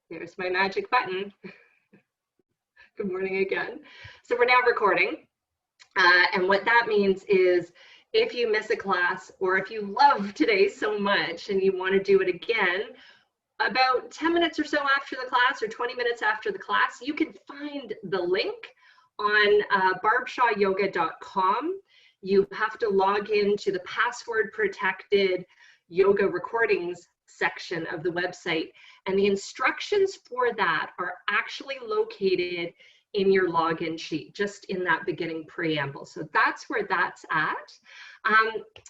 There's my magic button. Good morning again. So we're now recording. And what that means is if you miss a class or if you love today so much and you want to do it again, about 10 minutes or so after the class or 20 minutes after the class, you can find the link on barbshawyoga.com. You have to log into the password protected yoga recordings section of the website, and the instructions for that are actually located in your login sheet, just in that beginning preamble. So that's where that's at.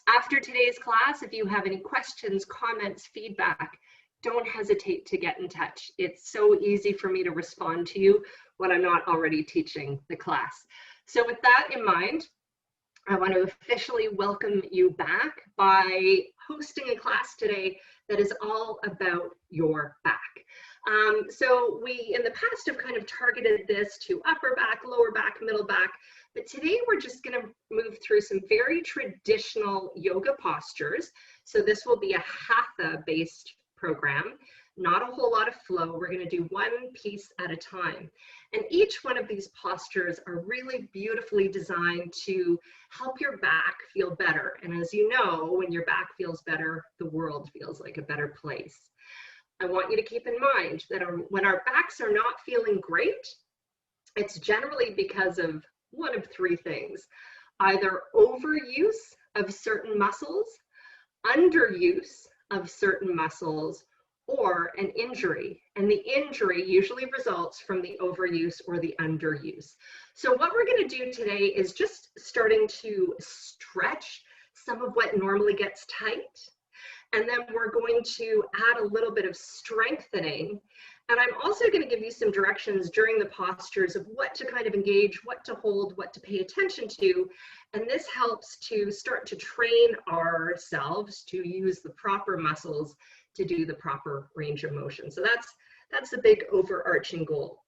After today's class, if you have any questions, comments, feedback, don't hesitate to get in touch. It's so easy for me to respond to you when I'm not already teaching the class. So with that in mind, I want to officially welcome you back by hosting a class today that is all about your back. So we, in the past, have kind of targeted this to upper back, lower back, middle back, but today we're just going to move through some very traditional yoga postures. So this will be a hatha-based program, not a whole lot of flow. We're going to do one piece at a time. And each one of these postures are really beautifully designed to help your back feel better. And as you know, when your back feels better, the world feels like a better place. I want you to keep in mind that when our backs are not feeling great, it's generally because of one of three things: either overuse of certain muscles, underuse of certain muscles, or an injury. And the injury usually results from the overuse or the underuse. So what we're going to do today is just starting to stretch some of what normally gets tight. And then we're going to add a little bit of strengthening. And I'm also going to give you some directions during the postures of what to kind of engage, what to hold, what to pay attention to. And this helps to start to train ourselves to use the proper muscles to do the proper range of motion. So that's the big overarching goal.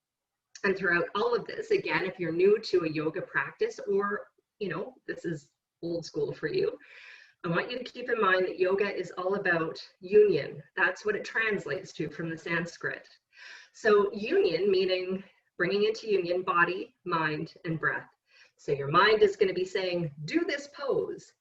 And throughout all of this, again, if you're new to a yoga practice, or this is old school for you, I want you to keep in mind that yoga is all about union. That's what it translates to from the Sanskrit. So union, meaning bringing into union body, mind, and breath. So your mind is going to be saying, do this pose.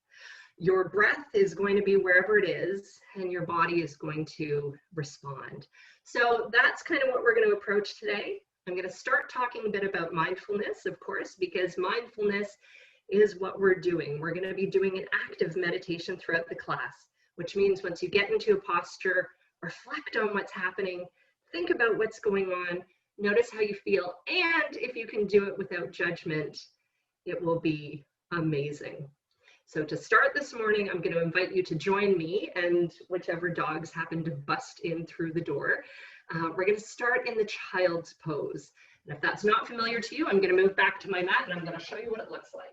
Your breath is going to be wherever it is, and your body is going to respond. So that's kind of what we're going to approach today. I'm going to start talking a bit about mindfulness, of course, because mindfulness is what we're doing. We're going to be doing an active meditation throughout the class, which means once you get into a posture, reflect on what's happening, think about what's going on, notice how you feel, and if you can do it without judgment, it will be amazing. So to start this morning, I'm going to invite you to join me and whichever dogs happen to bust in through the door. We're going to start in the child's pose. And if that's not familiar to you, I'm going to move back to my mat and I'm going to show you what it looks like.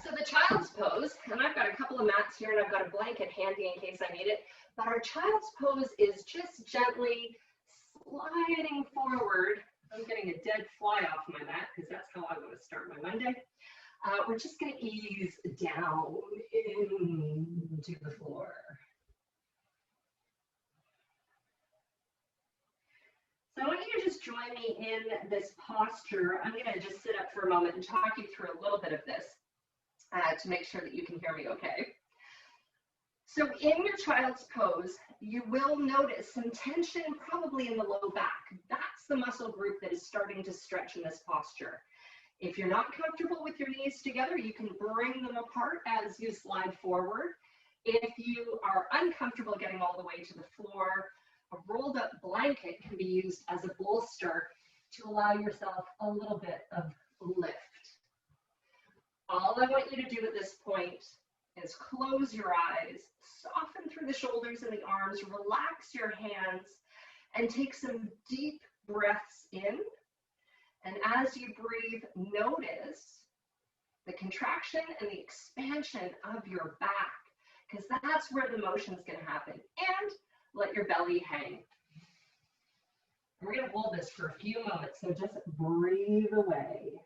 So the child's pose, and I've got a couple of mats here and I've got a blanket handy in case I need it, but our child's pose is just gently sliding forward. I'm getting a dead fly off my mat because that's how I want to start my Monday. We're just going to ease down into the floor. So I want you to just join me in this posture. I'm going to just sit up for a moment and talk you through a little bit of this to make sure that you can hear me okay. So in your child's pose, you will notice some tension probably in the low back. That's the muscle group that is starting to stretch in this posture. If you're not comfortable with your knees together, you can bring them apart as you slide forward. If you are uncomfortable getting all the way to the floor, a rolled up blanket can be used as a bolster to allow yourself a little bit of lift. All I want you to do at this point is close your eyes, soften through the shoulders and the arms, relax your hands, and take some deep breaths in. And as you breathe, notice the contraction and the expansion of your back, because that's where the motion is going to happen. And let your belly hang. We're going to hold this for a few moments, so just breathe away.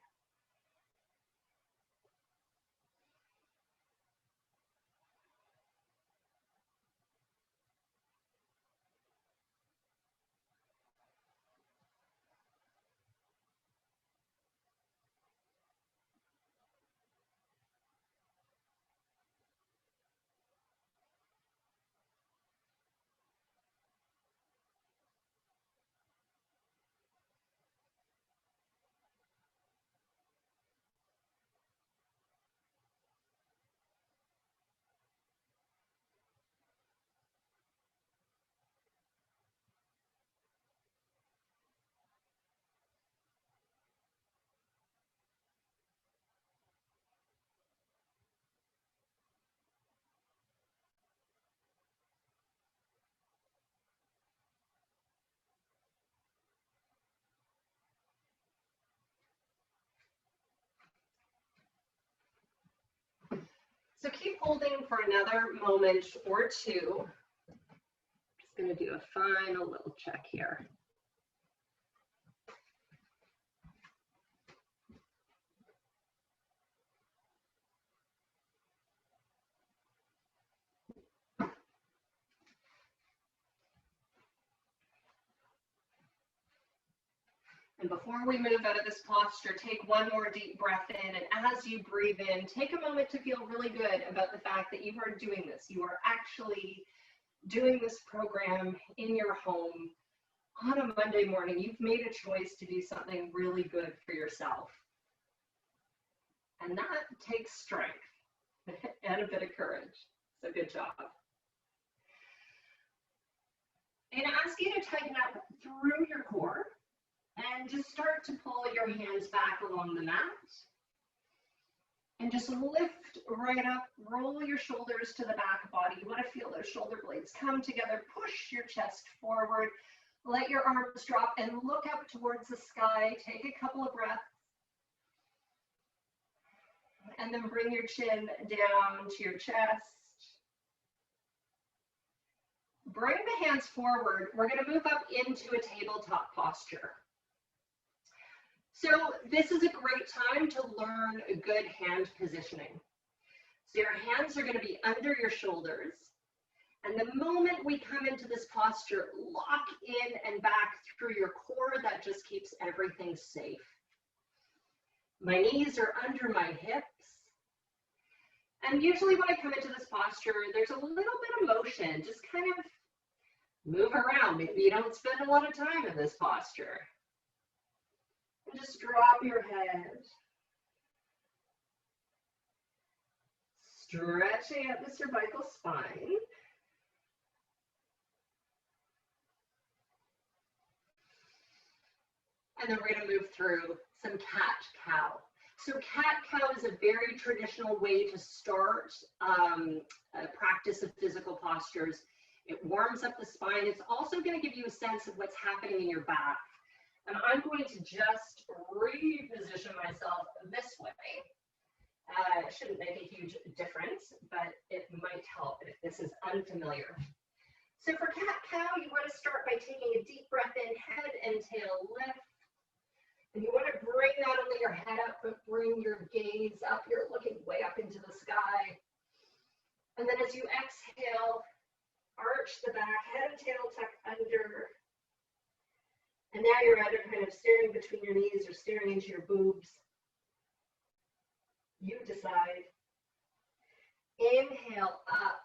So keep holding for another moment or two. Just going to do a final little check here. And before we move out of this posture, take one more deep breath in. And as you breathe in, take a moment to feel really good about the fact that you are doing this. You are actually doing this program in your home on a Monday morning. You've made a choice to do something really good for yourself. And that takes strength and a bit of courage. So good job. I'm going to ask you to tighten up through your core. And just start to pull your hands back along the mat. And just lift right up, roll your shoulders to the back body. You want to feel those shoulder blades come together, push your chest forward, let your arms drop and look up towards the sky. Take a couple of breaths. And then bring your chin down to your chest. Bring the hands forward. We're going to move up into a tabletop posture. So this is a great time to learn a good hand positioning. So your hands are going to be under your shoulders. And the moment we come into this posture, lock in and back through your core. That just keeps everything safe. My knees are under my hips. And usually when I come into this posture, there's a little bit of motion. Just kind of move around. Maybe you don't spend a lot of time in this posture. And just drop your head. Stretching out the cervical spine. And then we're going to move through some cat-cow. So cat-cow is a very traditional way to start a practice of physical postures. It warms up the spine. It's also going to give you a sense of what's happening in your back. And I'm going to just reposition myself this way. It shouldn't make a huge difference, but it might help if this is unfamiliar. So for cat-cow, you want to start by taking a deep breath in, head and tail lift. And you want to bring not only your head up, but bring your gaze up. You're looking way up into the sky. And then as you exhale, arch the back, head and tail tuck under. And now you're either kind of staring between your knees or staring into your boobs. You decide. Inhale up.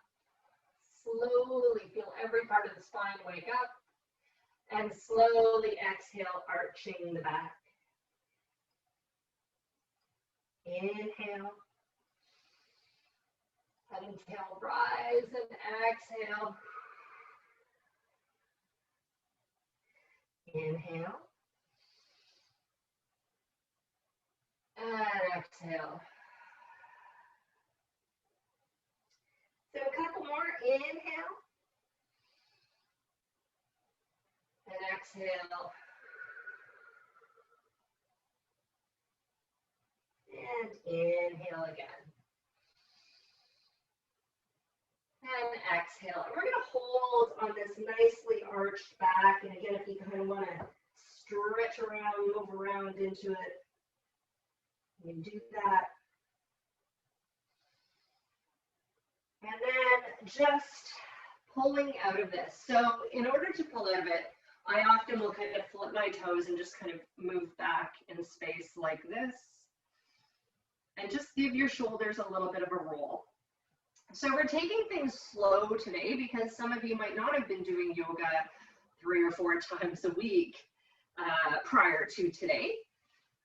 Slowly feel every part of the spine wake up. And slowly exhale, arching the back. Inhale. Head and tail rise and exhale. Inhale. And exhale. So a couple more. Inhale. And exhale. And inhale again. And exhale. And we're going to hold on this nicely arched back. And again, if you kind of want to stretch around, move around into it, you can do that. And then just pulling out of this. So in order to pull out of it, I often will kind of flip my toes and just kind of move back in space like this. And just give your shoulders a little bit of a roll. So we're taking things slow today because some of you might not have been doing yoga 3 or 4 times a week prior to today,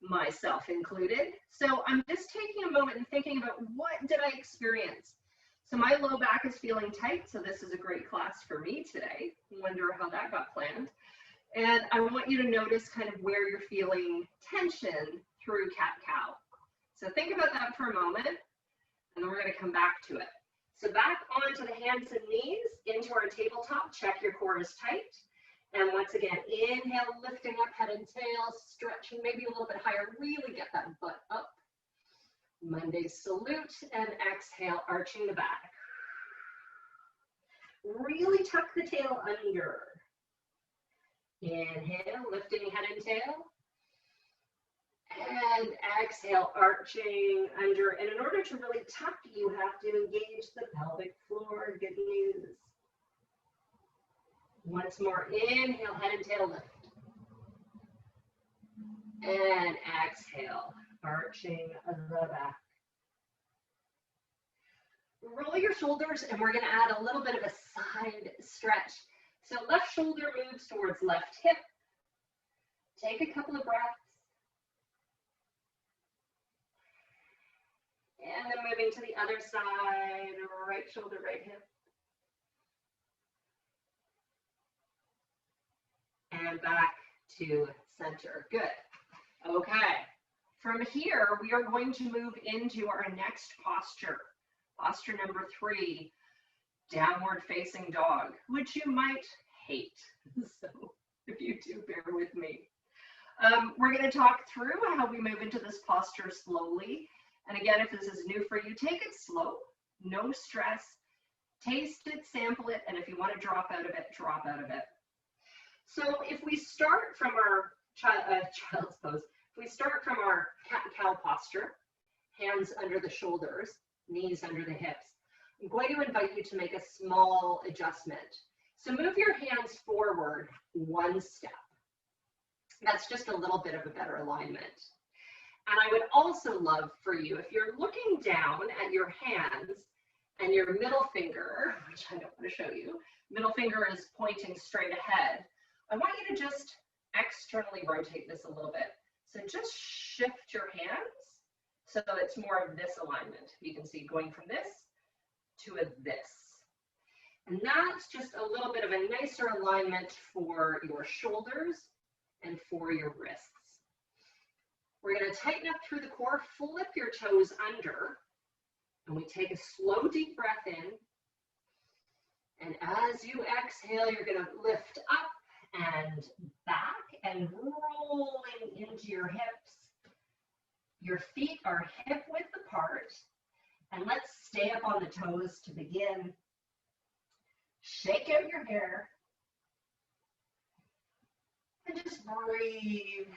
myself included. So I'm just taking a moment and thinking about what did I experience? So my low back is feeling tight, so this is a great class for me today. Wonder how that got planned. And I want you to notice kind of where you're feeling tension through cat-cow. So think about that for a moment, and then we're going to come back to it. So back onto the hands and knees, into our tabletop. Check your core is tight. And once again, inhale, lifting up head and tail, stretching maybe a little bit higher. Really get that butt up. Monday salute and exhale, arching the back. Really tuck the tail under. Inhale, lifting head and tail. And exhale, arching under. And in order to really tuck, you have to engage the pelvic floor. Good news. Once more, inhale, head and tail lift. And exhale, arching the back. Roll your shoulders, and we're going to add a little bit of a side stretch. So left shoulder moves towards left hip. Take a couple of breaths. And then moving to the other side, right shoulder, right hip. And back to center. Good. Okay. From here, we are going to move into our next posture. Posture number 3, downward facing dog, which you might hate. So if you do, bear with me. We're going to talk through how we move into this posture slowly. And again, if this is new for you, take it slow, no stress, taste it, sample it, and if you want to drop out of it, drop out of it. So if we start from our child's pose, if we start from our cat and cow posture, hands under the shoulders, knees under the hips, I'm going to invite you to make a small adjustment. So move your hands forward 1 step. That's just a little bit of a better alignment. And I would also love for you, if you're looking down at your hands and your middle finger, which I don't want to show you, middle finger is pointing straight ahead, I want you to just externally rotate this a little bit. So just shift your hands so it's more of this alignment. You can see going from this to a this. And that's just a little bit of a nicer alignment for your shoulders and for your wrists. We're going to tighten up through the core, flip your toes under, and we take a slow, deep breath in. And as you exhale, you're going to lift up and back and rolling into your hips. Your feet are hip width apart. And let's stay up on the toes to begin. Shake out your hair. And just breathe.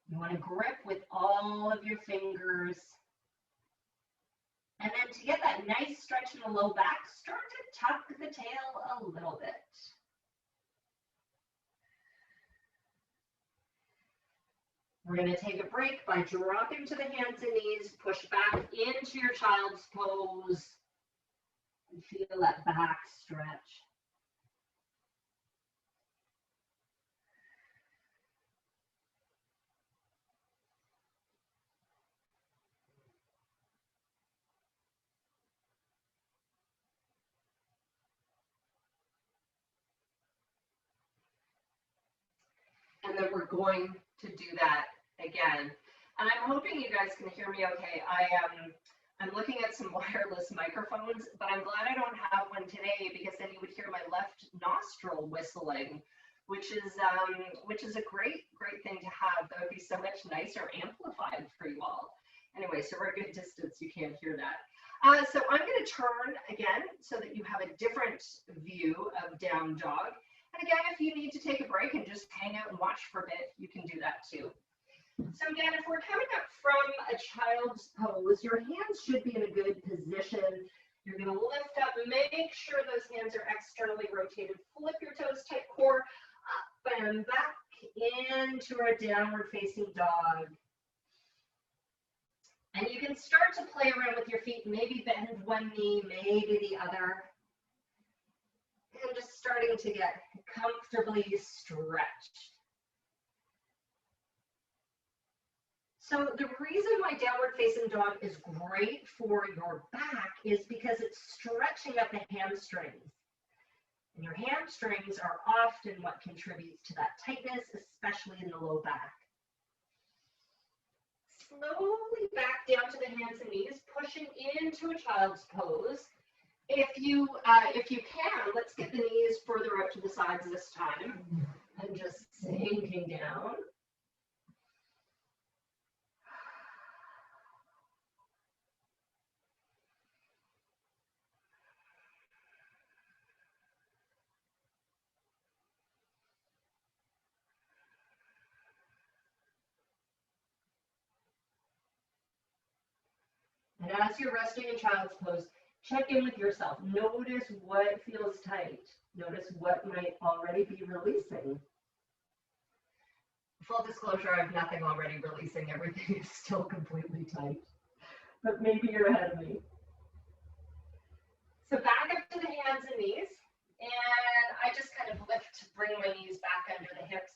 You want to grip with all of your fingers. And then to get that nice stretch in the low back, start to tuck the tail a little bit. We're going to take a break by dropping to the hands and knees, push back into your child's pose, and feel that back stretch. And then we're going to do that again. And I'm hoping you guys can hear me okay. I'm looking at some wireless microphones, but I'm glad I don't have one today because then you would hear my left nostril whistling, which is a great thing to have. That would be so much nicer amplified for you all. Anyway, so we're a good distance, you can't hear that. So I'm going to turn again so that you have a different view of down dog. And again, if you need to take a break and just hang out and watch for a bit, you can do that too. So again, if we're coming up from a child's pose, your hands should be in a good position. You're going to lift up, make sure those hands are externally rotated. Flip your toes, tight core, up and back into our downward facing dog. And you can start to play around with your feet, maybe bend one knee, maybe the other. And just starting to get comfortably stretched. So the reason why downward facing dog is great for your back is because it's stretching up the hamstrings. And your hamstrings are often what contributes to that tightness, especially in the low back. Slowly back down to the hands and knees, pushing into a child's pose. If you can, let's get the knees further out to the sides this time. and just sinking down. And as you're resting in child's pose, check in with yourself. Notice what feels tight. Notice what might already be releasing. Full disclosure, I have nothing already releasing. Everything is still completely tight. But maybe you're ahead of me. So back up to the hands and knees. And I just kind of lift, bring my knees back under the hips.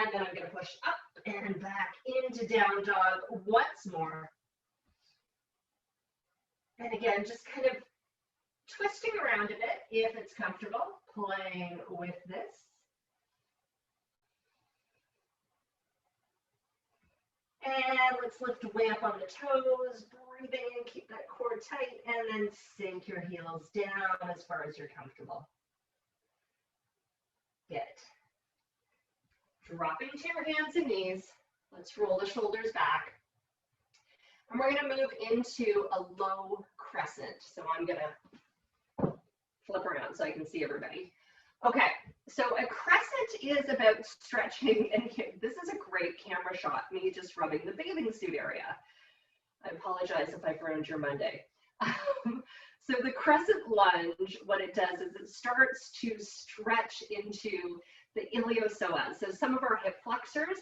And then I'm going to push up and back into down dog once more. And again, just kind of twisting around a bit if it's comfortable, playing with this. And let's lift way up on the toes, breathing in, keep that core tight, and then sink your heels down as far as you're comfortable. Good. Dropping to your hands and knees. Let's roll the shoulders back. And we're going to move into a low crescent. So I'm going to flip around so I can see everybody. Okay, so a crescent is about stretching, and this is a great camera shot, me just rubbing the bathing suit area. I apologize if I've ruined your Monday. So the crescent lunge, what it does is it starts to stretch into the iliopsoas, so some of our hip flexors.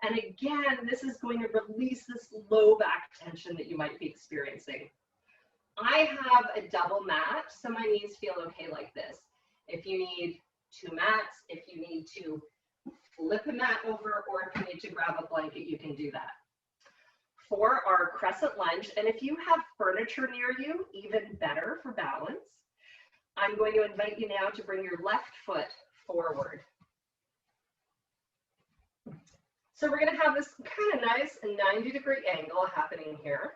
And again, this is going to release this low back tension that you might be experiencing. I have a double mat, so my knees feel okay like this. If you need 2 mats, if you need to flip a mat over, or if you need to grab a blanket, you can do that. For our crescent lunge, and if you have furniture near you, even better for balance, I'm going to invite you now to bring your left foot forward. So we're going to have this kind of nice 90-degree angle happening here.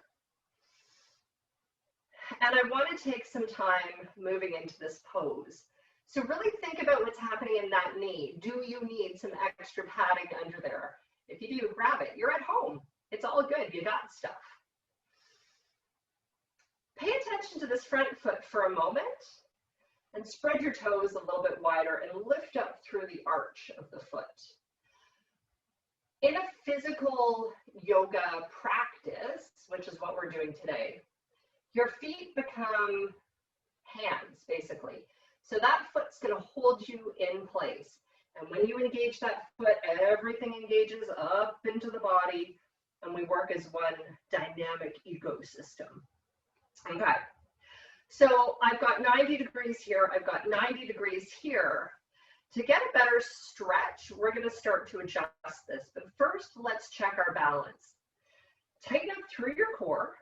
And I want to take some time moving into this pose. So really think about what's happening in that knee. Do you need some extra padding under there? If you do, grab it. You're at home. It's all good. You got stuff. Pay attention to this front foot for a moment and spread your toes a little bit wider and lift up through the arch of the foot. In a physical yoga practice, which is what we're doing today, your feet become hands, basically. So that foot's going to hold you in place. And when you engage that foot, everything engages up into the body, and we work as one dynamic ecosystem. Okay. So I've got 90 degrees here. I've got 90 degrees here. To get a better stretch, we're going to start to adjust this. But first, let's check our balance. Tighten up through your core.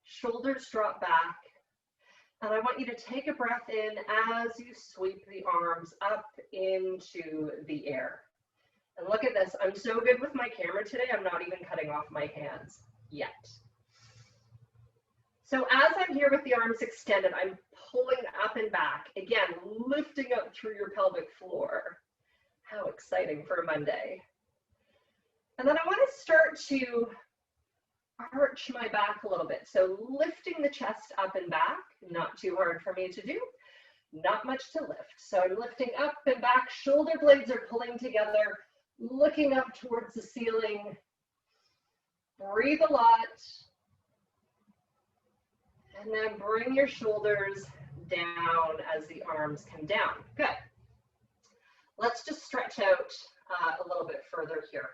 Shoulders drop back. And I want you to take a breath in as you sweep the arms up into the air. And look at this. I'm so good with my camera today, I'm not even cutting off my hands yet. So as I'm here with the arms extended, I'm pulling up and back. Again, lifting up through your pelvic floor. How exciting for a Monday. And then I want to start to arch my back a little bit. So lifting the chest up and back, not too hard for me to do, not much to lift. So I'm lifting up and back, shoulder blades are pulling together, looking up towards the ceiling. Breathe a lot. And then bring your shoulders down as the arms come down. Good. Let's just stretch out a little bit further here.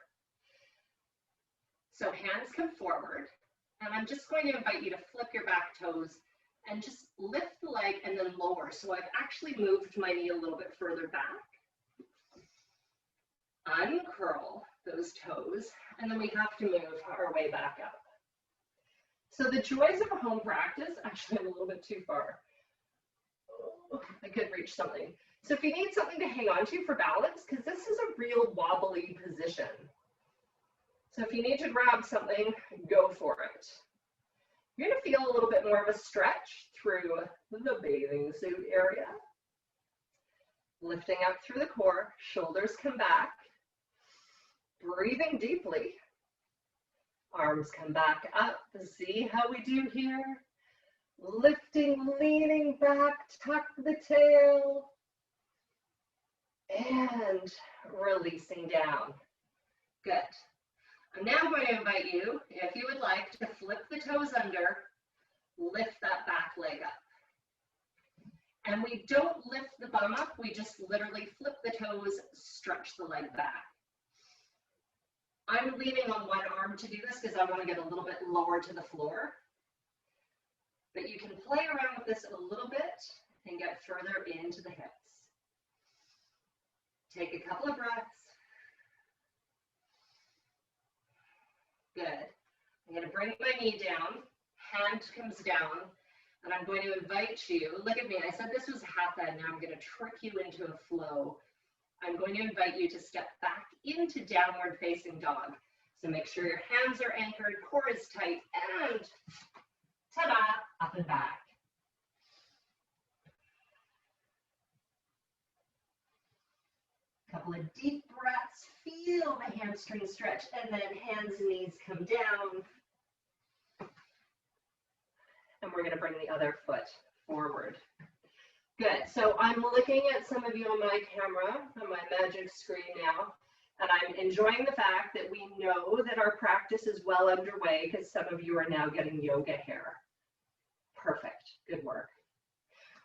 So hands come forward, and I'm just going to invite you to flip your back toes and just lift the leg and then lower. So I've actually moved my knee a little bit further back. Uncurl those toes, and then we have to move our way back up. So the joys of a home practice, actually I'm a little bit too far. Oh, I could reach something. So if you need something to hang on to for balance, because this is a real wobbly position. So if you need to grab something, go for it. You're going to feel a little bit more of a stretch through the bathing suit area. Lifting up through the core, shoulders come back. Breathing deeply. Arms come back up. See how we do here? Lifting, leaning back, tuck the tail. And releasing down. Good. I'm now going to invite you, if you would like, to flip the toes under, lift that back leg up. And we don't lift the bum up, we just literally flip the toes, stretch the leg back. I'm leaning on one arm to do this because I want to get a little bit lower to the floor. But you can play around with this a little bit and get further into the hips. Take a couple of breaths. Good. I'm going to bring my knee down, hand comes down, and I'm going to invite you, look at me, I said this was half head, now I'm going to trick you into a flow. I'm going to invite you to step back into downward facing dog. So make sure your hands are anchored, core is tight, and ta-da, up and back. Couple of deep breaths, feel the hamstring stretch, and then hands and knees come down. And we're going to bring the other foot forward. Good, so I'm looking at some of you on my camera, on my magic screen now, and I'm enjoying the fact that we know that our practice is well underway because some of you are now getting yoga hair. Perfect, good work.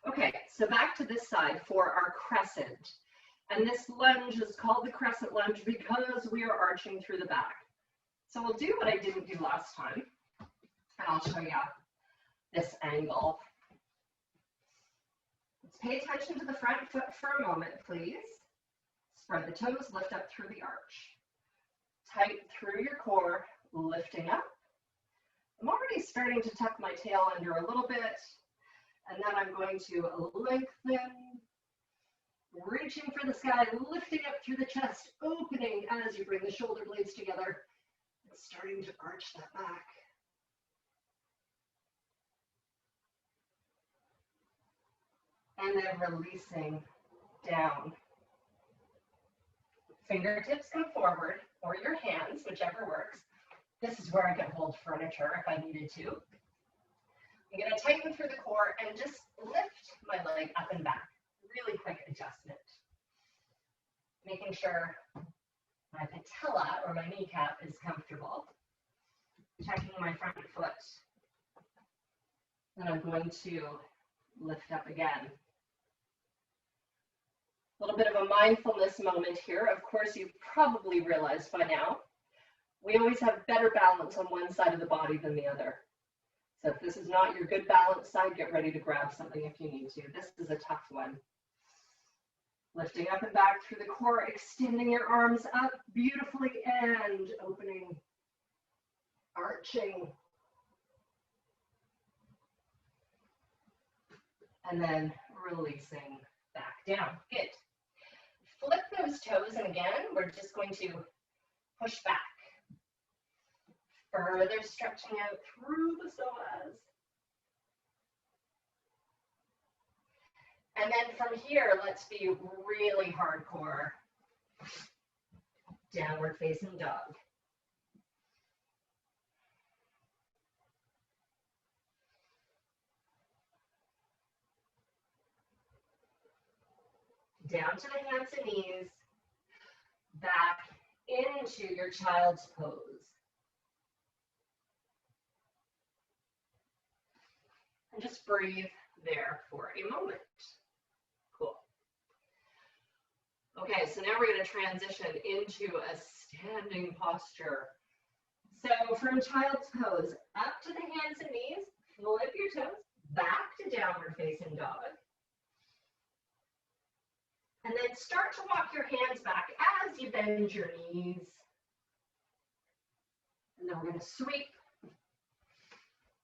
Okay, so back to this side for our crescent. And this lunge is called the crescent lunge because we are arching through the back. So we'll do what I didn't do last time, and I'll show you this angle. Let's pay attention to the front foot for a moment, please. Spread the toes, lift up through the arch. Tight through your core, lifting up. I'm already starting to tuck my tail under a little bit, and then I'm going to lengthen, reaching for the sky, lifting up through the chest, opening as you bring the shoulder blades together, and starting to arch that back. And then releasing down. Fingertips come forward, or your hands, whichever works. This is where I can hold furniture if I needed to. I'm going to tighten through the core and just lift my leg up and back. Really quick adjustment. Making sure my patella or my kneecap is comfortable. Checking my front foot. Then I'm going to lift up again. A little bit of a mindfulness moment here. Of course, you've probably realized by now, we always have better balance on one side of the body than the other. So if this is not your good balance side, get ready to grab something if you need to. This is a tough one. Lifting up and back through the core, extending your arms up beautifully and opening, arching. And then releasing back down. Good. Flip those toes, and again, we're just going to push back. Further stretching out through the psoas. And then from here, let's be really hardcore. Downward facing dog. Down to the hands and knees, back into your child's pose. And just breathe there for a moment. Cool. Okay, so now we're going to transition into a standing posture. So from child's pose, up to the hands and knees, flip your toes, back to downward facing dog. And then start to walk your hands back as you bend your knees. And then we're going to sweep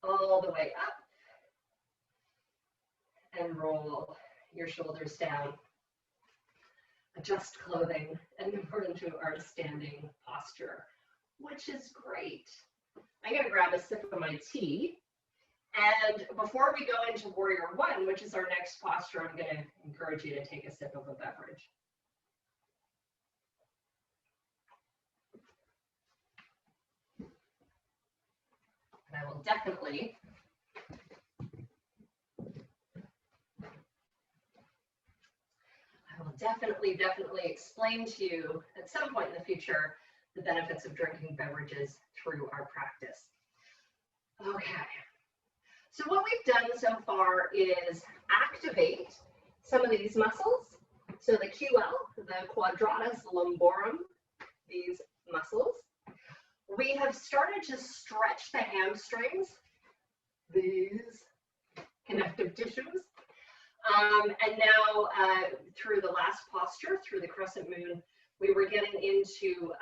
all the way up and roll your shoulders down. Adjust clothing, and then we're into our standing posture, which is great. I'm going to grab a sip of my tea. And before we go into Warrior One, which is our next posture, I'm going to encourage you to take a sip of a beverage. And I will definitely explain to you at some point in the future the benefits of drinking beverages through our practice. Okay, so what we've done so far is activate some of these muscles. So the QL, the quadratus lumborum, these muscles. We have started to stretch the hamstrings, these connective tissues. And now through the last posture, through the crescent moon, we were getting into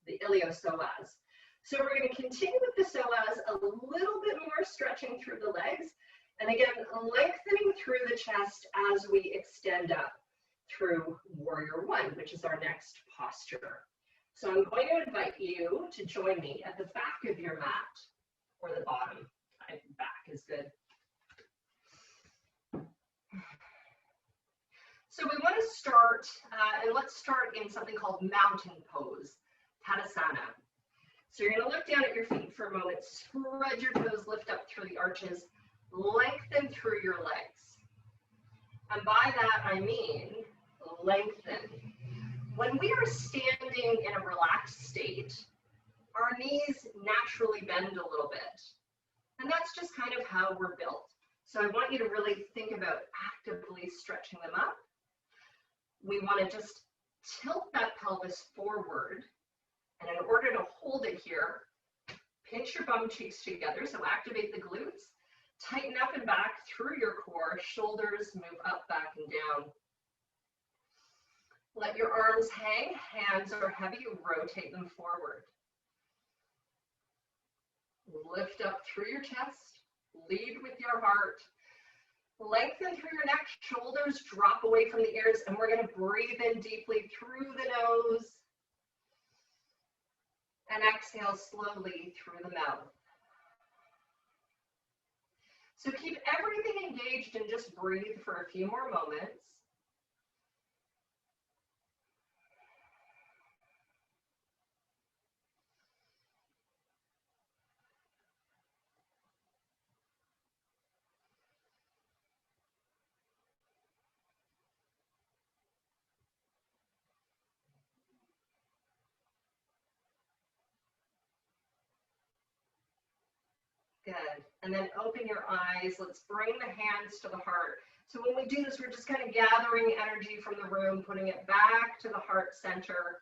the iliopsoas. So we're going to continue with the psoas, a little bit more stretching through the legs, and again, lengthening through the chest as we extend up through Warrior One, which is our next posture. So I'm going to invite you to join me at the back of your mat, or the bottom. Back is good. So we want to start, and let's start in something called mountain pose, Tadasana. So you're going to look down at your feet for a moment, spread your toes, lift up through the arches, lengthen through your legs. And by that, I mean lengthen. When we are standing in a relaxed state, our knees naturally bend a little bit. And that's just kind of how we're built. So I want you to really think about actively stretching them up. We want to just tilt that pelvis forward. And in order to hold it here, pinch your bum cheeks together. So activate the glutes, tighten up and back through your core, shoulders move up, back, and down. Let your arms hang, hands are heavy, rotate them forward. Lift up through your chest, lead with your heart. Lengthen through your neck, shoulders drop away from the ears, and we're going to breathe in deeply through the nose. And exhale slowly through the mouth. So keep everything engaged and just breathe for a few more moments. Good. And then open your eyes. Let's bring the hands to the heart. So when we do this, we're just kind of gathering energy from the room, putting it back to the heart center,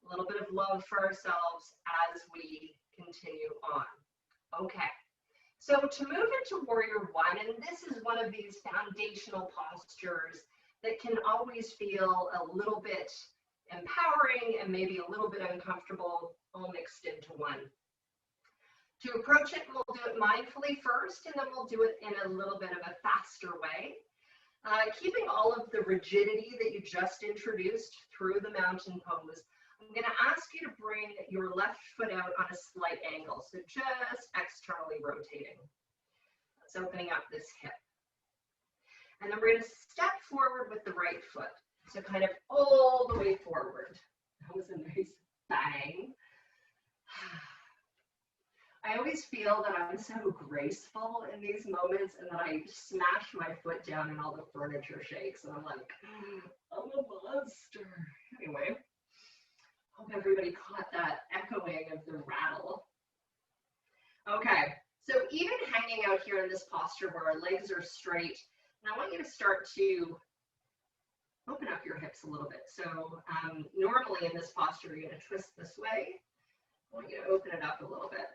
a little bit of love for ourselves as we continue on. Okay. So to move into Warrior One, and this is one of these foundational postures that can always feel a little bit empowering and maybe a little bit uncomfortable, all mixed into one. To approach it, we'll do it mindfully first, and then we'll do it in a little bit of a faster way. Keeping all of the rigidity that you just introduced through the mountain pose, I'm going to ask you to bring your left foot out on a slight angle, so just externally rotating. That's opening up this hip. And then we're going to step forward with the right foot, so kind of all the way forward. That was a nice bang. I always feel that I'm so graceful in these moments, and that I smash my foot down and all the furniture shakes, and I'm like, I'm a monster. Anyway, hope everybody caught that echoing of the rattle. Okay, so even hanging out here in this posture where our legs are straight, and I want you to start to open up your hips a little bit. So normally in this posture, you're going to twist this way. I want you to open it up a little bit.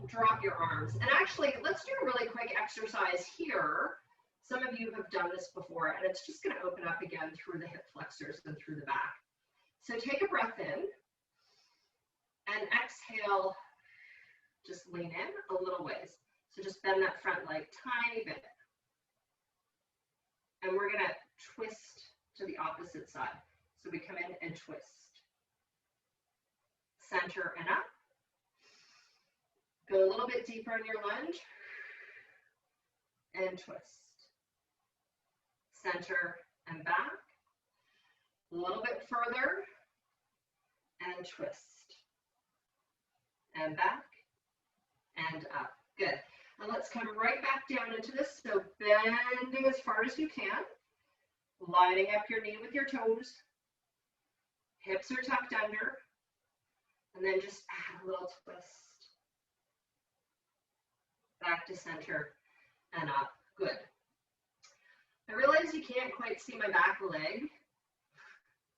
Drop your arms. And actually, let's do a really quick exercise here. Some of you have done this before, and it's just going to open up again through the hip flexors and through the back. So take a breath in and exhale, just lean in a little ways. So just bend that front leg tiny bit. And we're going to twist to the opposite side. So we come in and twist. Center and up. Go a little bit deeper in your lunge and twist. Center and back. A little bit further and twist. And back and up. Good. And let's come right back down into this. So bending as far as you can. Lining up your knee with your toes. Hips are tucked under. And then just add a little twist. Back to center and up. Good. I realize you can't quite see my back leg.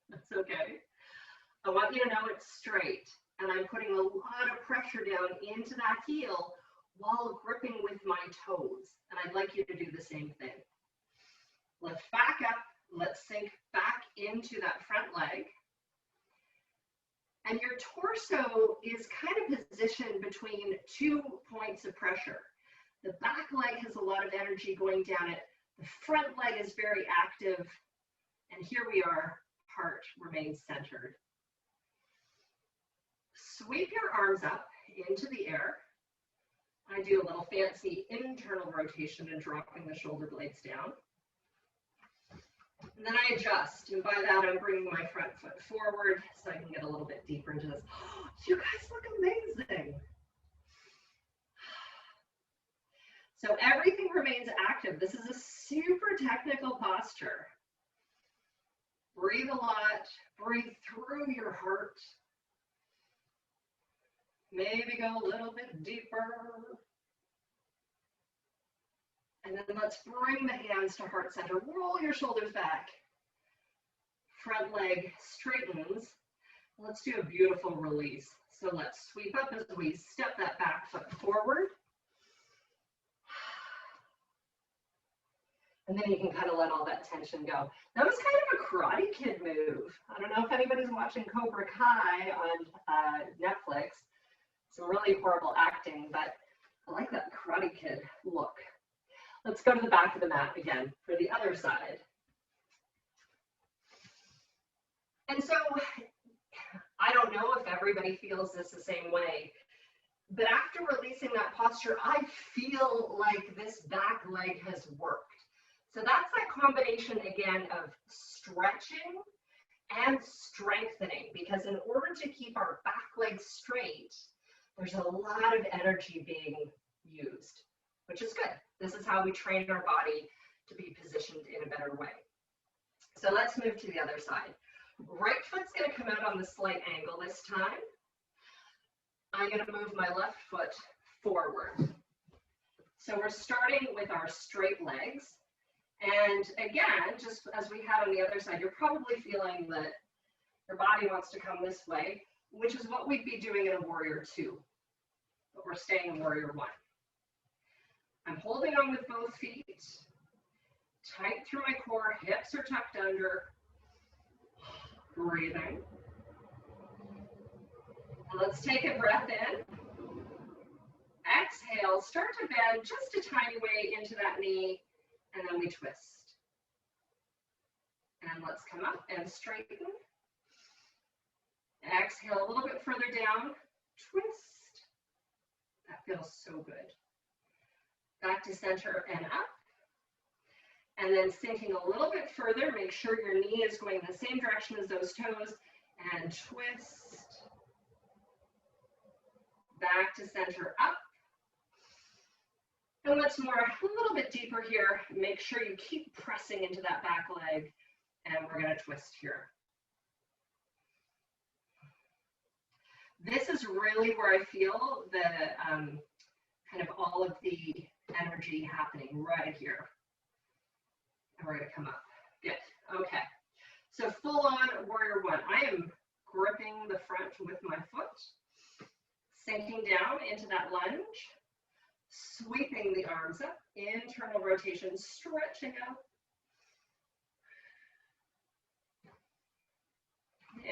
That's okay. I want you to know it's straight. And I'm putting a lot of pressure down into that heel while gripping with my toes. And I'd like you to do the same thing. Lift back up. Let's sink back into that front leg. And your torso is kind of positioned between 2 points of pressure. The back leg has a lot of energy going down it. The front leg is very active. And here we are, heart remains centered. Sweep your arms up into the air. I do a little fancy internal rotation and dropping the shoulder blades down. And then I adjust, and by that I'm bringing my front foot forward so I can get a little bit deeper into this. Oh, you guys look amazing. So everything remains active. This is a super technical posture. Breathe a lot. Breathe through your heart. Maybe go a little bit deeper. And then let's bring the hands to heart center. Roll your shoulders back. Front leg straightens. Let's do a beautiful release. So let's sweep up as we step that back foot forward. And then you can kind of let all that tension go. That was kind of a Karate Kid move. I don't know if anybody's watching Cobra Kai on Netflix. Some really horrible acting, but I like that Karate Kid look. Let's go to the back of the mat again for the other side. And so I don't know if everybody feels this the same way, but after releasing that posture, I feel like this back leg has worked. So that's that combination again of stretching and strengthening, because in order to keep our back leg straight, there's a lot of energy being used, which is good. This is how we train our body to be positioned in a better way. So let's move to the other side. Right foot's going to come out on the slight angle this time. I'm going to move my left foot forward. So we're starting with our straight legs. And again, just as we had on the other side, you're probably feeling that your body wants to come this way, which is what we'd be doing in a warrior 2. But we're staying in warrior 1. I'm holding on with both feet, tight through my core, hips are tucked under, breathing. And let's take a breath in. Exhale, start to bend just a tiny way into that knee, and then we twist. And let's come up and straighten. Exhale a little bit further down, twist. That feels so good. Back to center and up. And then sinking a little bit further, make sure your knee is going the same direction as those toes, and twist. Back to center, up. And let's more a little bit deeper here. Make sure you keep pressing into that back leg, and we're going to twist here. This is really where I feel the kind of all of the energy happening right here. And we're going to come up. Good. Okay. So full on warrior 1. I am gripping the front with my foot, sinking down into that lunge, sweeping the arms up, internal rotation, stretching out.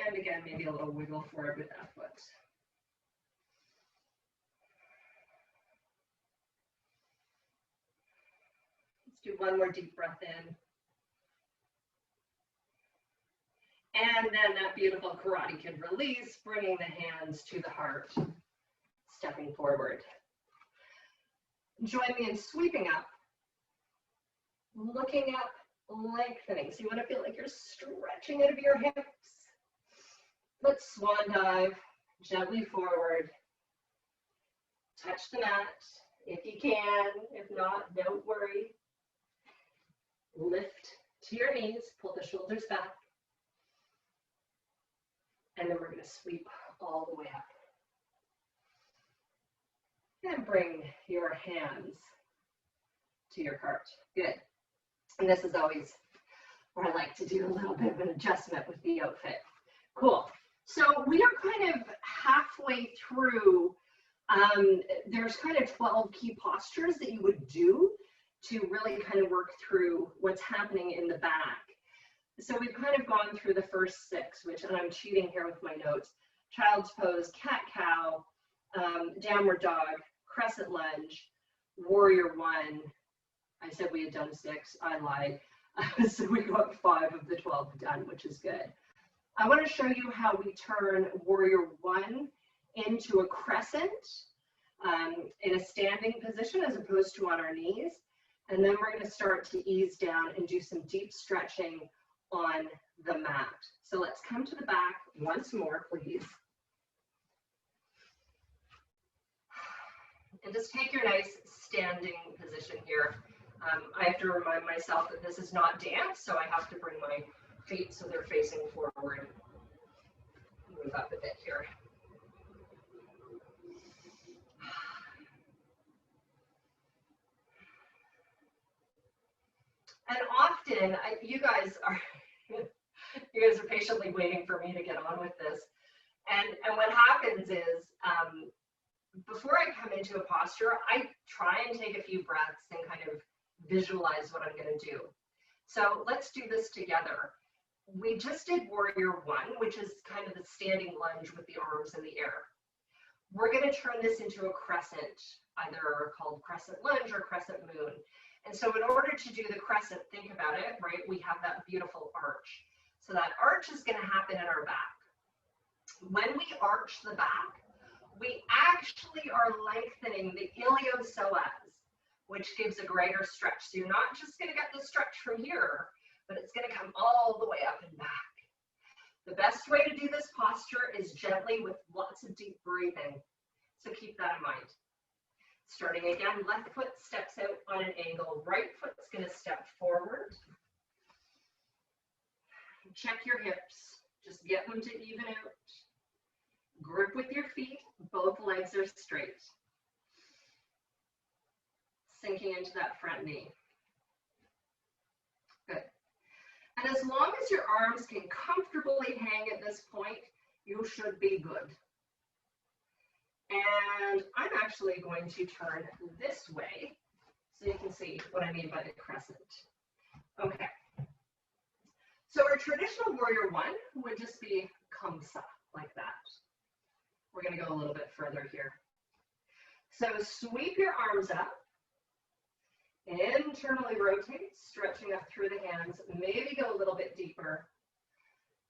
And again, maybe a little wiggle forward with that foot. Let's do one more deep breath in. And then that beautiful Karate Kid release, bringing the hands to the heart, stepping forward. Join me in sweeping up, looking up, lengthening. So you want to feel like you're stretching out of your hips. Let's swan dive, gently forward. Touch the mat if you can. If not, don't worry. Lift to your knees, pull the shoulders back. And then we're going to sweep all the way up. And bring your hands to your heart. Good. And this is always where I like to do a little bit of an adjustment with the outfit. Cool. So we are kind of halfway through. There's kind of 12 key postures that you would do to really kind of work through what's happening in the back. So we've kind of gone through the first 6, which, and I'm cheating here with my notes: child's pose, cat-cow, downward dog, crescent lunge, warrior 1. I said we had done 6, I lied. So we got 5 of the 12 done, which is good. I want to show you how we turn warrior 1 into a crescent in a standing position as opposed to on our knees. And then we're going to start to ease down and do some deep stretching on the mat. So let's come to the back once more, please. And just take your nice standing position here. I have to remind myself that this is not dance, so I have to bring my feet so they're facing forward. Move up a bit here. And often, you guys are patiently waiting for me to get on with this. And what happens is, before I come into a posture, I try and take a few breaths and kind of visualize what I'm going to do. So let's do this together. We just did warrior 1, which is kind of the standing lunge with the arms in the air. We're going to turn this into a crescent, either called crescent lunge or crescent moon. And so in order to do the crescent, think about it, right? We have that beautiful arch. So that arch is going to happen in our back. When we arch the back, we actually are lengthening the iliopsoas, which gives a greater stretch. So you're not just going to get the stretch from here, but it's going to come all the way up and back. The best way to do this posture is gently with lots of deep breathing. So keep that in mind. Starting again, left foot steps out on an angle, right foot's going to step forward. Check your hips, just get them to even out. Grip with your feet, both legs are straight. Sinking into that front knee. Good. And as long as your arms can comfortably hang at this point, you should be good. And I'm actually going to turn this way so you can see what I mean by the crescent. Okay. So our traditional warrior 1 would just be kamsa, like that. We're going to go a little bit further here. So sweep your arms up, internally rotate, stretching up through the hands, maybe go a little bit deeper.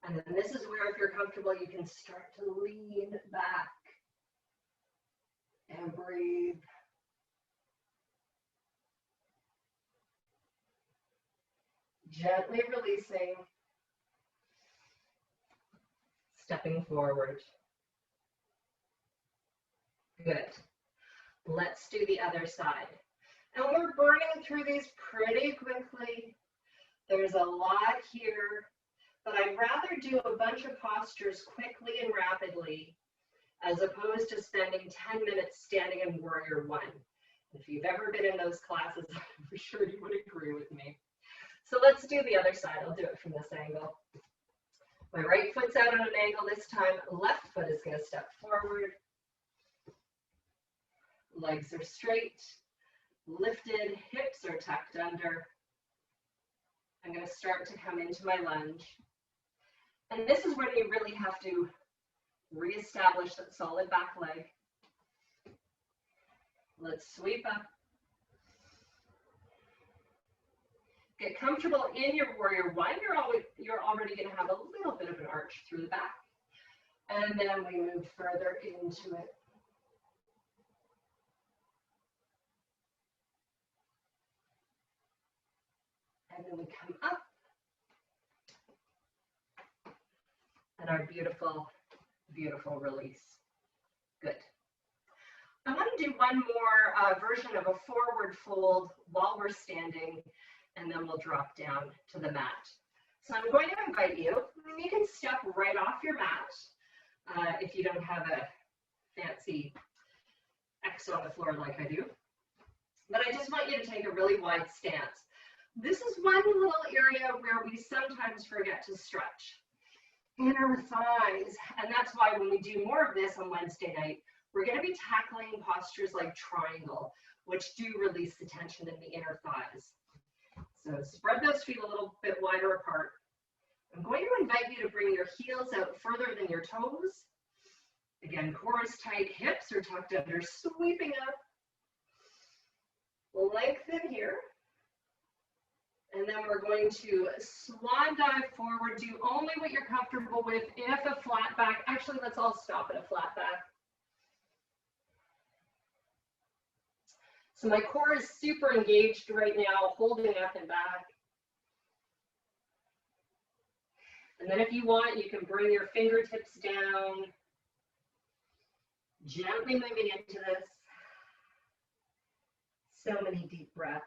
And then this is where, if you're comfortable, you can start to lean back and breathe. Gently releasing, stepping forward. Good. Let's do the other side. And we're burning through these pretty quickly. There's a lot here, but I'd rather do a bunch of postures quickly and rapidly as opposed to spending 10 minutes standing in warrior 1. If you've ever been in those classes, I'm sure you would agree with me. So let's do the other side. I'll do it from this angle. My right foot's out on an angle this time. Left foot is going to step forward. Legs are straight, lifted, hips are tucked under. I'm going to start to come into my lunge. And this is where you really have to reestablish that solid back leg. Let's sweep up. Get comfortable in your warrior 1. You're already going to have a little bit of an arch through the back. And then we move further into it. then we come up. And our beautiful, beautiful release. Good. I want to do one more version of a forward fold while we're standing, and then we'll drop down to the mat. So I'm going to invite you, and you can step right off your mat if you don't have a fancy X on the floor like I do. But I just want you to take a really wide stance. This is one little area where we sometimes forget to stretch. Inner thighs, and that's why when we do more of this on Wednesday night, we're going to be tackling postures like triangle, which do release the tension in the inner thighs. So spread those feet a little bit wider apart. I'm going to invite you to bring your heels out further than your toes. Again, core is tight, hips are tucked under, sweeping up. Lengthen here. And then we're going to swan dive forward. Do only what you're comfortable with. If a flat back, actually, let's all stop at a flat back. So my core is super engaged right now, holding up and back. And then if you want, you can bring your fingertips down, gently moving into this. So many deep breaths.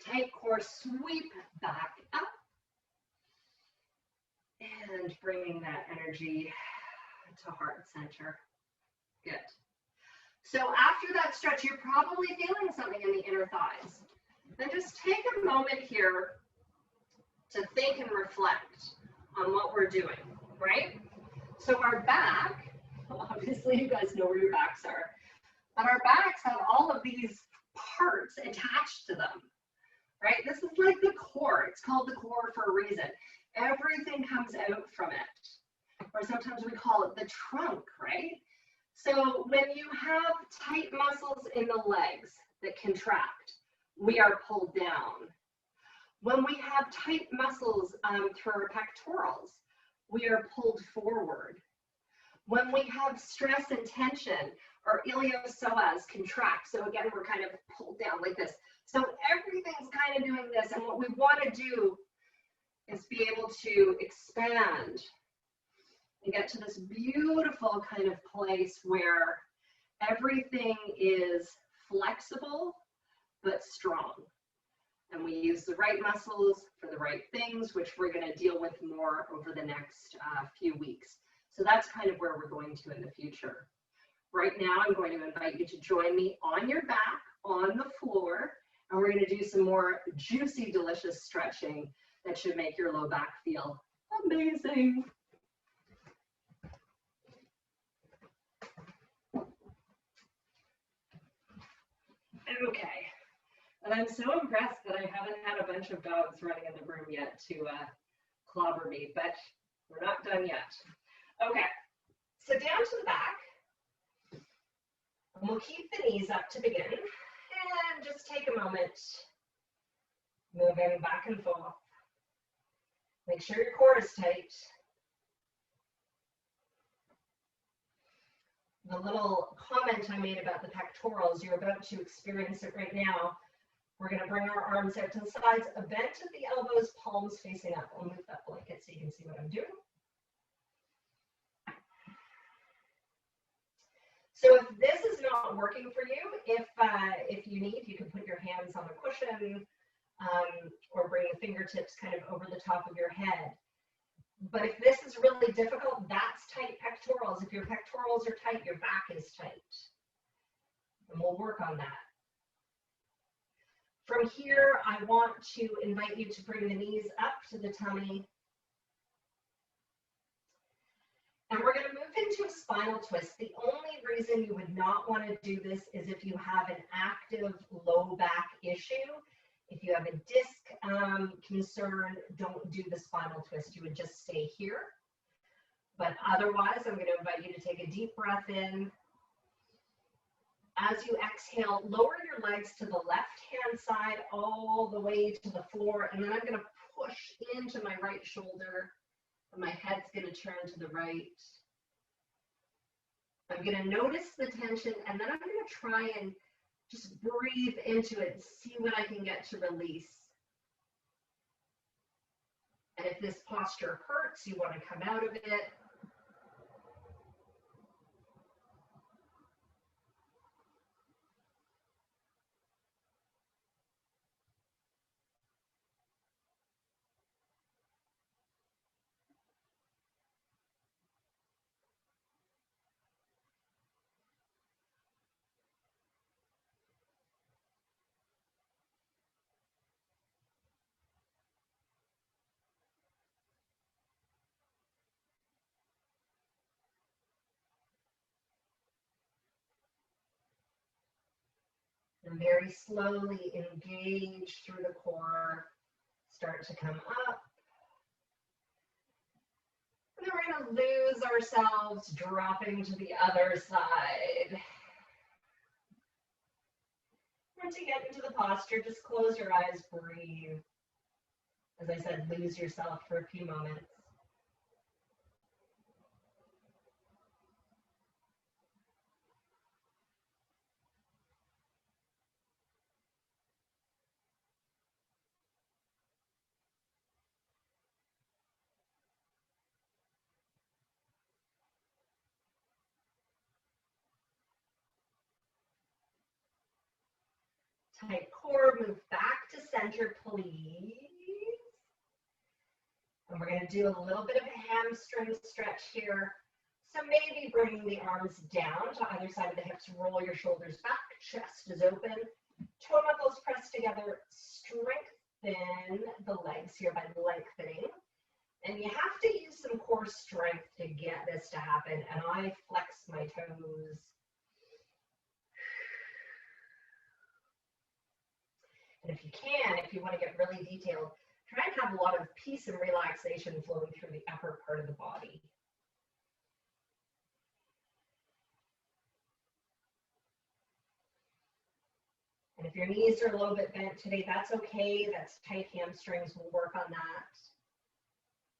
Tight core, sweep back up. And bringing that energy to heart center. Good. So after that stretch, you're probably feeling something in the inner thighs. Then just take a moment here to think and reflect on what we're doing, right? So our back, obviously you guys know where your backs are, but our backs have all of these parts attached to them, right? This is like the core. It's called the core for a reason. Everything comes out from it. Or sometimes we call it the trunk, right? So when you have tight muscles in the legs that contract, we are pulled down. When we have tight muscles through our pectorals, we are pulled forward. When we have stress and tension, our iliopsoas contract. So again, we're kind of pulled down like this. So everything's kind of doing this. And what we want to do is be able to expand and get to this beautiful kind of place where everything is flexible but strong. And we use the right muscles for the right things, which we're going to deal with more over the next few weeks. So that's kind of where we're going to in the future. Right now, I'm going to invite you to join me on your back, on the floor, and we're going to do some more juicy, delicious stretching that should make your low back feel amazing. Okay. And I'm so impressed that I haven't had a bunch of dogs running in the room yet to clobber me, but we're not done yet. Okay, so down to the back. And we'll keep the knees up to begin. And just take a moment, moving back and forth. Make sure your core is tight. The little comment I made about the pectorals, you're about to experience it right now. We're going to bring our arms out to the sides, a bend at the elbows, palms facing up. I'll move that blanket so you can see what I'm doing. So if this is not working for you, if you need, you can put your hands on the cushion or bring the fingertips kind of over the top of your head. But if this is really difficult, that's tight pectorals. If your pectorals are tight, your back is tight. And we'll work on that. From here, I want to invite you to bring the knees up to the tummy. And we're going to move into a spinal twist. The only reason you would not want to do this is if you have an active low back issue. If you have a disc concern, don't do the spinal twist. You would just stay here. But otherwise, I'm going to invite you to take a deep breath in. As you exhale, lower your legs to the left-hand side all the way to the floor. And then I'm going to push into my right shoulder My head's going to turn to the right. I'm going to notice the tension, and then I'm going to try and just breathe into it and see what I can get to release. And if this posture hurts, you want to come out of it. And very slowly engage through the core. Start to come up. And then we're going to lose ourselves, dropping to the other side. And to get into the posture, just close your eyes, breathe. As I said, lose yourself for a few moments. Tight core, move back to center, please. And we're going to do a little bit of a hamstring stretch here. So maybe bringing the arms down to either side of the hips, roll your shoulders back, chest is open, toe knuckles pressed together, strengthen the legs here by lengthening. And you have to use some core strength to get this to happen. And I flex my toes. And if you can, if you want to get really detailed, try and have a lot of peace and relaxation flowing through the upper part of the body. And if your knees are a little bit bent today, that's okay. That's tight hamstrings. We'll work on that.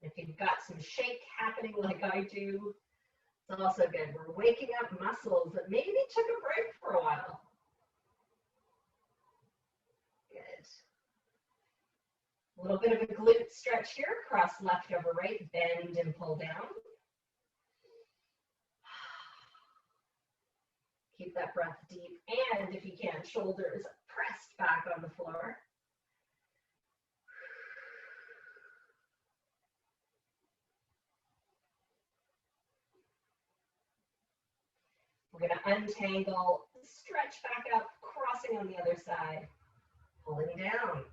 If you've got some shake happening like I do, it's also good. We're waking up muscles that maybe took a break for a while. Good. A little bit of a glute stretch here. Cross left over right, bend and pull down. Keep that breath deep. And if you can, shoulders pressed back on the floor. We're going to untangle, stretch back up, crossing on the other side, pulling down.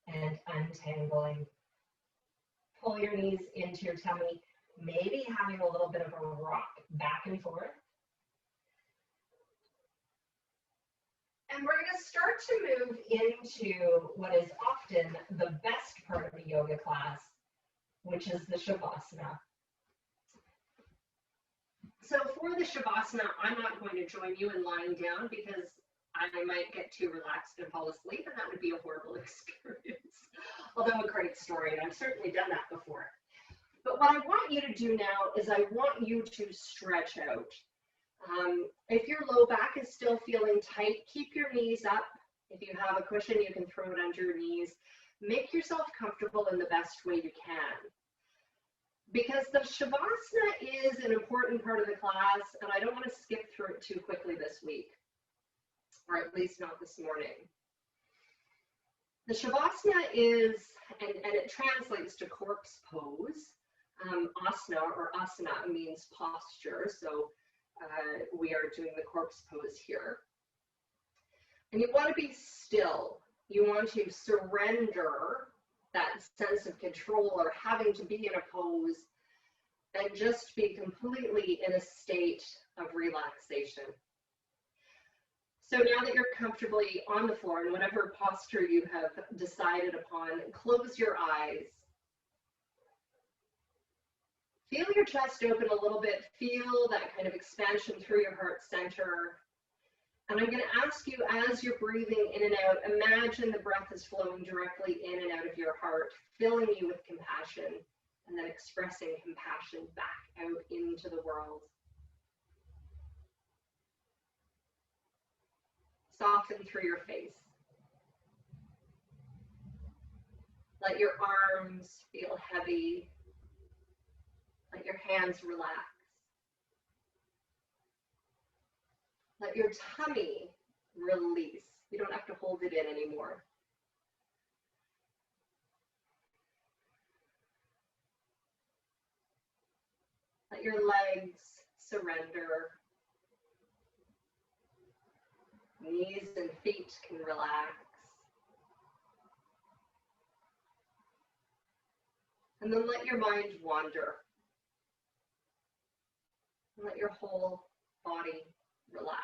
And untangling. Pull your knees into your tummy, maybe having a little bit of a rock back and forth. And we're going to start to move into what is often the best part of a yoga class, which is the Shavasana. So for the Shavasana, I'm not going to join you in lying down because I might get too relaxed and fall asleep, and that would be a horrible experience. Although a great story, and I've certainly done that before. But what I want you to do now is I want you to stretch out. If your low back is still feeling tight, keep your knees up. If you have a cushion, you can throw it under your knees. Make yourself comfortable in the best way you can. Because the Shavasana is an important part of the class, and I don't want to skip through it too quickly this week, or at least not this morning. The Shavasana is, and it translates to corpse pose. Asana or asana means posture, so we are doing the corpse pose here. And you want to be still. You want to surrender that sense of control or having to be in a pose and just be completely in a state of relaxation. So now that you're comfortably on the floor in whatever posture you have decided upon, close your eyes. Feel your chest open a little bit. Feel that kind of expansion through your heart center. And I'm going to ask you, as you're breathing in and out, imagine the breath is flowing directly in and out of your heart, filling you with compassion, and then expressing compassion back out into the world. Soften through your face. Let your arms feel heavy. Let your hands relax. Let your tummy release. You don't have to hold it in anymore. Let your legs surrender. Knees and feet can relax. And then let your mind wander. And let your whole body relax.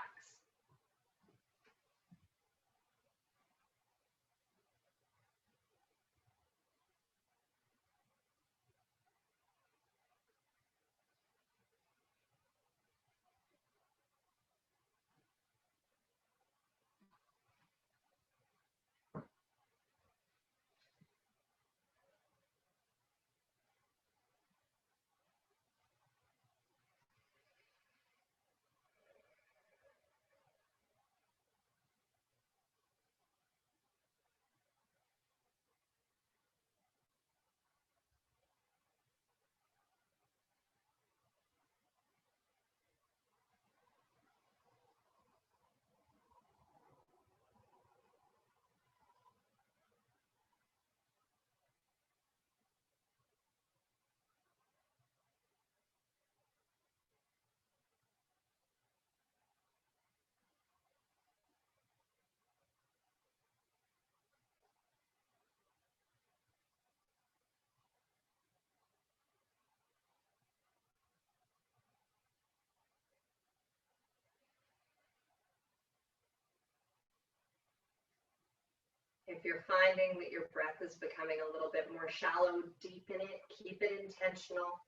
If you're finding that your breath is becoming a little bit more shallow, deepen it, keep it intentional.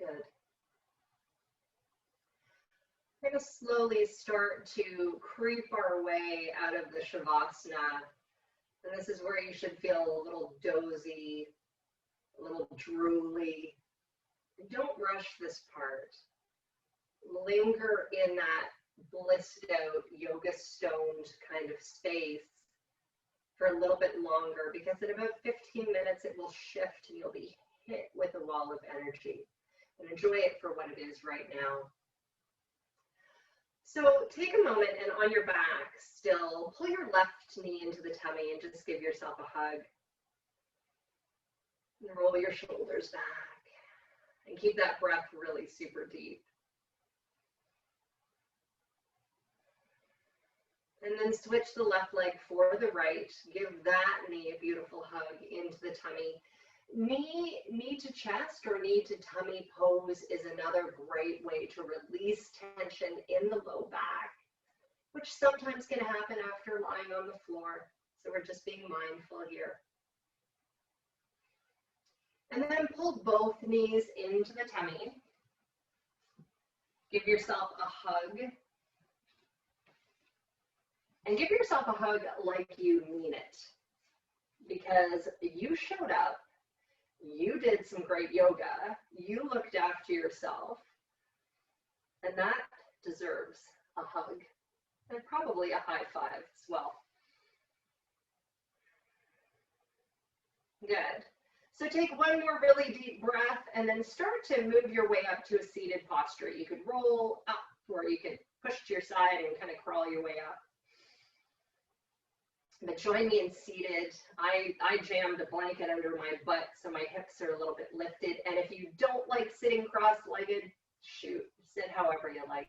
Good. We're going to slowly start to creep our way out of the Shavasana. And this is where you should feel a little dozy, a little drooly. Don't rush this part. Linger in that blissed out, yoga stoned kind of space for a little bit longer, because in about 15 minutes it will shift and you'll be hit with a wall of energy. And enjoy it for what it is right now. So take a moment and on your back still, pull your left knee into the tummy and just give yourself a hug. And roll your shoulders back and keep that breath really super deep. And then switch the left leg for the right. Give that knee a beautiful hug into the tummy. Knee to chest or knee to tummy pose is another great way to release tension in the low back, which sometimes can happen after lying on the floor. So we're just being mindful here. And then pull both knees into the tummy. Give yourself a hug. And give yourself a hug like you mean it. Because you showed up. You did some great yoga, you looked after yourself, and that deserves a hug, and probably a high five as well. Good. So take one more really deep breath and then start to move your way up to a seated posture. You could roll up or you could push to your side and kind of crawl your way up. But join me in seated. I jammed a blanket under my butt so my hips are a little bit lifted. And if you don't like sitting cross-legged, shoot, sit however you like.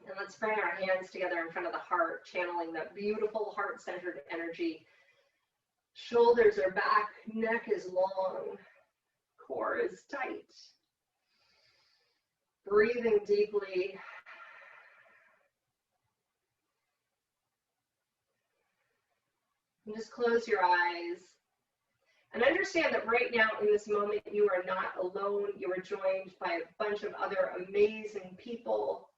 And let's bring our hands together in front of the heart, channeling that beautiful heart-centered energy. Shoulders are back, neck is long, core is tight. Breathing deeply. And just close your eyes. And understand that right now in this moment, you are not alone. You are joined by a bunch of other amazing people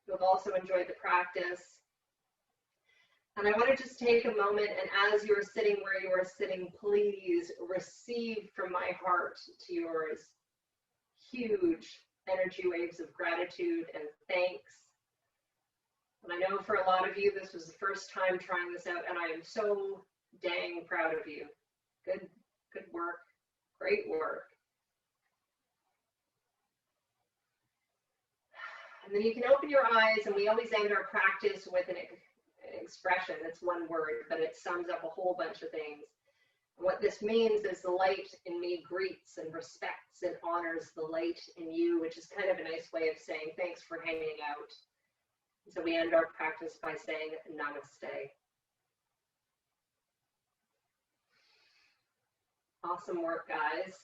who have also enjoyed the practice. And I want to just take a moment, and as you're sitting where you are sitting, please receive from my heart to yours huge energy waves of gratitude and thanks. And I know for a lot of you, this was the first time trying this out, and I am so dang proud of you. Good work, great work. And then you can open your eyes, and we always end our practice with an expression. It's one word, but it sums up a whole bunch of things. And what this means is the light in me greets and respects and honors the light in you, which is kind of a nice way of saying thanks for hanging out. So we end our practice by saying namaste. Awesome work, guys.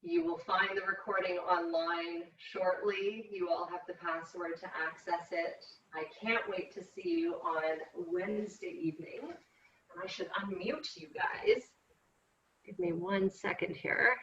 You will find the recording online shortly. You all have the password to access it. I can't wait to see you on Wednesday evening. And I should unmute you guys. Give me 1 second here.